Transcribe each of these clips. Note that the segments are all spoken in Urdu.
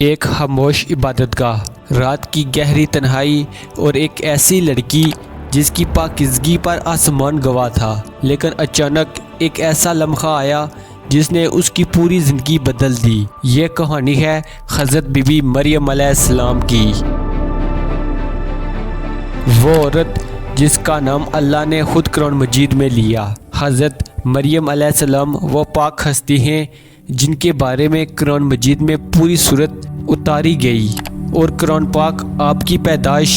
ایک خاموش عبادت گاہ، رات کی گہری تنہائی اور ایک ایسی لڑکی جس کی پاکیزگی پر آسمان گواہ تھا، لیکن اچانک ایک ایسا لمحہ آیا جس نے اس کی پوری زندگی بدل دی۔ یہ کہانی ہے حضرت بی بی مریم علیہ السلام کی۔ وہ عورت جس کا نام اللہ نے خود قرآن مجید میں لیا۔ حضرت مریم علیہ السلام وہ پاک ہستی ہیں جن کے بارے میں قرآن مجید میں پوری صورت اتاری گئی، اور قرآن پاک آپ کی پیدائش،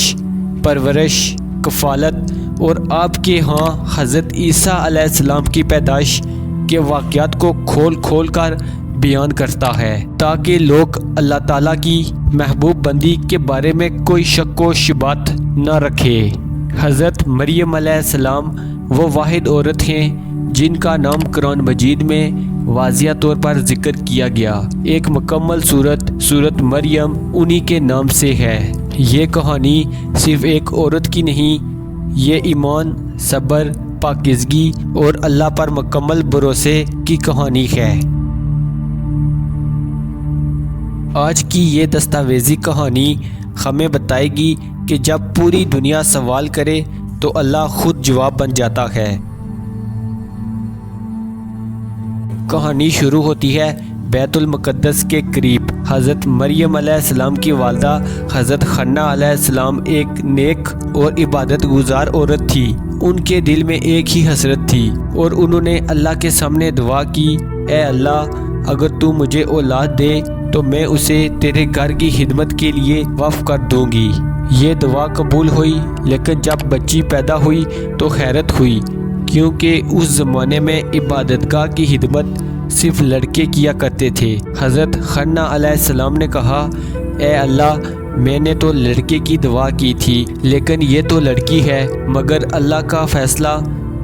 پرورش، کفالت اور آپ کے ہاں حضرت عیسیٰ علیہ السلام کی پیدائش کے واقعات کو کھول کھول کر بیان کرتا ہے، تاکہ لوگ اللہ تعالیٰ کی محبوب بندی کے بارے میں کوئی شک و شبہات نہ رکھے۔ حضرت مریم علیہ السلام وہ واحد عورت ہیں جن کا نام قرآن مجید میں واضح طور پر ذکر کیا گیا۔ ایک مکمل سورت مریم انہی کے نام سے ہے۔ یہ کہانی صرف ایک عورت کی نہیں، یہ ایمان، صبر، پاکیزگی اور اللہ پر مکمل بھروسے کی کہانی ہے۔ آج کی یہ دستاویزی کہانی ہمیں بتائے گی کہ جب پوری دنیا سوال کرے تو اللہ خود جواب بن جاتا ہے۔ کہانی شروع ہوتی ہے بیت المقدس کے قریب۔ حضرت مریم علیہ السلام کی والدہ حضرت حنہ علیہ السلام ایک نیک اور عبادت گزار عورت تھی۔ ان کے دل میں ایک ہی حسرت تھی اور انہوں نے اللہ کے سامنے دعا کی، اے اللہ، اگر تو مجھے اولاد دے تو میں اسے تیرے گھر کی خدمت کے لیے وقف کر دوں گی۔ یہ دعا قبول ہوئی، لیکن جب بچی پیدا ہوئی تو حیرت ہوئی، کیونکہ اس زمانے میں عبادت گاہ کی خدمت صرف لڑکے کیا کرتے تھے۔ حضرت حنہ علیہ السلام نے کہا، اے اللہ، میں نے تو لڑکے کی دعا کی تھی، لیکن یہ تو لڑکی ہے، مگر اللہ کا فیصلہ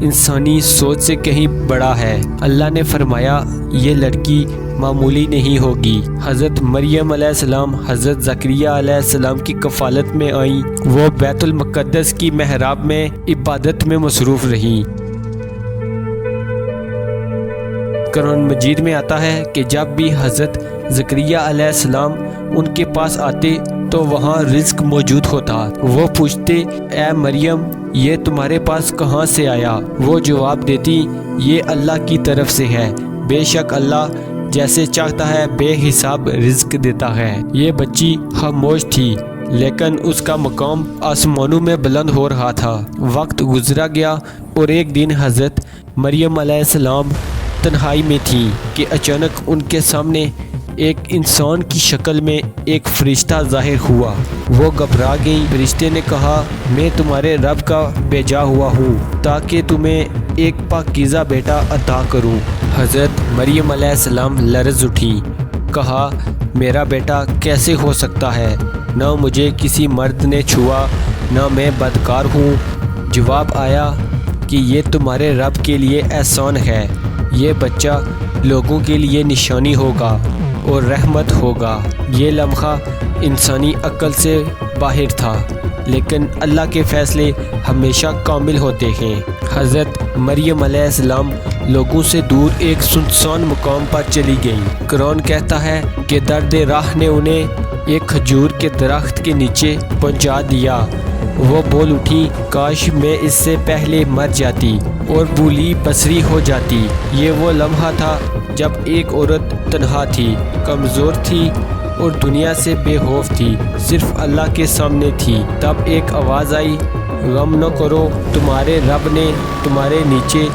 انسانی سوچ سے کہیں بڑا ہے۔ اللہ نے فرمایا، یہ لڑکی معمولی نہیں ہوگی۔ حضرت مریم علیہ السلام حضرت زکریہ علیہ السلام کی کفالت میں آئیں۔ وہ بیت المقدس کی محراب میں عبادت میں مصروف رہیں۔ قرآن مجید میں آتا ہے کہ جب بھی حضرت زکریہ علیہ السلام ان کے پاس آتے تو وہاں رزق موجود ہوتا۔ وہ پوچھتے، اے مریم، یہ تمہارے پاس کہاں سے آیا؟ وہ جواب دیتی، یہ اللہ کی طرف سے ہے، بے شک اللہ جیسے چاہتا ہے بے حساب رزق دیتا ہے۔ یہ بچی خاموش تھی، لیکن اس کا مقام آسمانوں میں بلند ہو رہا تھا۔ وقت گزرا گیا اور ایک دن حضرت مریم علیہ السلام تنہائی میں تھی کہ اچانک ان کے سامنے ایک انسان کی شکل میں ایک فرشتہ ظاہر ہوا۔ وہ گھبرا گئی۔ فرشتے نے کہا، میں تمہارے رب کا بھیجا ہوا ہوں تاکہ تمہیں ایک پاکیزہ بیٹا عطا کروں۔ حضرت مریم علیہ السلام لرز اٹھی، کہا، میرا بیٹا کیسے ہو سکتا ہے؟ نہ مجھے کسی مرد نے چھوا، نہ میں بدکار ہوں۔ جواب آیا کہ یہ تمہارے رب کے لیے احسان ہے، یہ بچہ لوگوں کے لیے نشانی ہوگا اور رحمت ہوگا۔ یہ لمحہ انسانی عقل سے باہر تھا، لیکن اللہ کے فیصلے ہمیشہ کامل ہوتے ہیں۔ حضرت مریم علیہ السلام لوگوں سے دور ایک سنسان مقام پر چلی گئیں۔ قرآن کہتا ہے کہ درد راہ نے انہیں ایک کھجور کے درخت کے نیچے پہنچا دیا۔ وہ بول اٹھی، کاش میں اس سے پہلے مر جاتی اور بولی بصری ہو جاتی۔ یہ وہ لمحہ تھا جب ایک عورت تنہا تھی، کمزور تھی اور دنیا سے بے خوف تھی، صرف اللہ کے سامنے تھی۔ تب ایک آواز آئی، غم نہ کرو، تمہارے رب نے تمہارے نیچے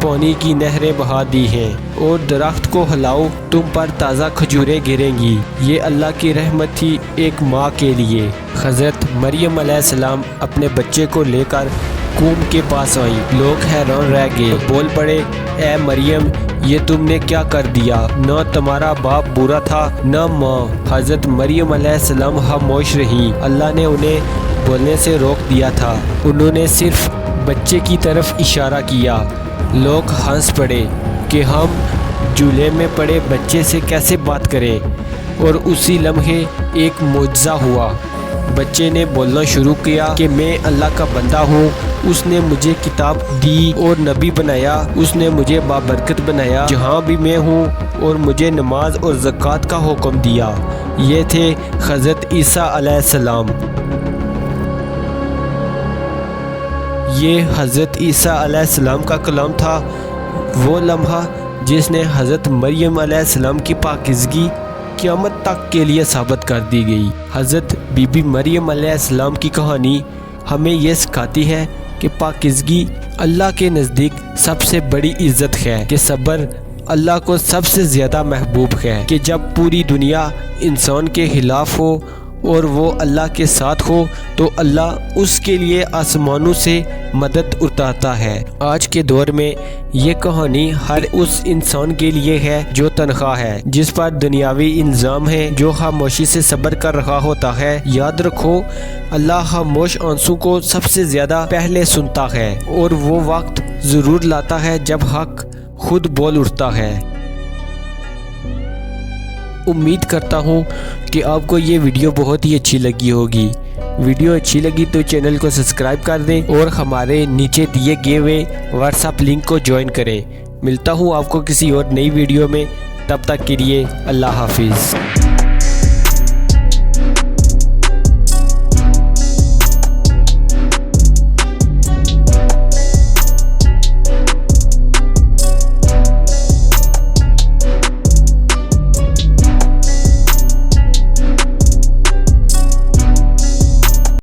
پانی کی نہریں بہا دی ہیں، اور درخت کو ہلاؤ، تم پر تازہ کھجوریں گریں گی۔ یہ اللہ کی رحمت تھی ایک ماں کے لیے۔ حضرت مریم علیہ السلام اپنے بچے کو لے کر کنویں کے پاس آئیں۔ لوگ حیران رہ گئے، بول پڑے، اے مریم، یہ تم نے کیا کر دیا؟ نہ تمہارا باپ برا تھا نہ ماں۔ حضرت مریم علیہ السلام خاموش رہیں۔ اللہ نے انہیں بولنے سے روک دیا تھا، انہوں نے صرف بچے کی طرف اشارہ کیا۔ لوگ ہنس پڑے کہ ہم جھولے میں پڑے بچے سے کیسے بات کریں، اور اسی لمحے ایک معجزہ ہوا۔ بچے نے بولنا شروع کیا کہ میں اللہ کا بندہ ہوں، اس نے مجھے کتاب دی اور نبی بنایا، اس نے مجھے بابرکت بنایا جہاں بھی میں ہوں، اور مجھے نماز اور زکوٰۃ کا حکم دیا۔ یہ تھے حضرت عیسیٰ علیہ السلام۔ یہ حضرت عیسیٰ علیہ السلام کا کلام تھا، وہ لمحہ جس نے حضرت مریم علیہ السلام کی پاکیزگی قیامت تک کے لیے ثابت کر دی گئی۔ حضرت بی بی مریم علیہ السلام کی کہانی ہمیں یہ سکھاتی ہے کہ پاکیزگی اللہ کے نزدیک سب سے بڑی عزت ہے، کہ صبر اللہ کو سب سے زیادہ محبوب ہے، کہ جب پوری دنیا انسان کے خلاف ہو اور وہ اللہ کے ساتھ ہو تو اللہ اس کے لیے آسمانوں سے مدد اتارتا ہے۔ آج کے دور میں یہ کہانی ہر اس انسان کے لیے ہے جو تنہا ہے، جس پر دنیاوی الزام ہے، جو خاموشی سے صبر کر رہا ہوتا ہے۔ یاد رکھو، اللہ خاموش آنسو کو سب سے زیادہ پہلے سنتا ہے، اور وہ وقت ضرور لاتا ہے جب حق خود بول اٹھتا ہے۔ امید کرتا ہوں کہ آپ کو یہ ویڈیو بہت ہی اچھی لگی ہوگی۔ ویڈیو اچھی لگی تو چینل کو سبسکرائب کر دیں اور ہمارے نیچے دیے گئے ہوئے واٹس ایپ لنک کو جوائن کریں۔ ملتا ہوں آپ کو کسی اور نئی ویڈیو میں، تب تک کے لیے اللہ حافظ۔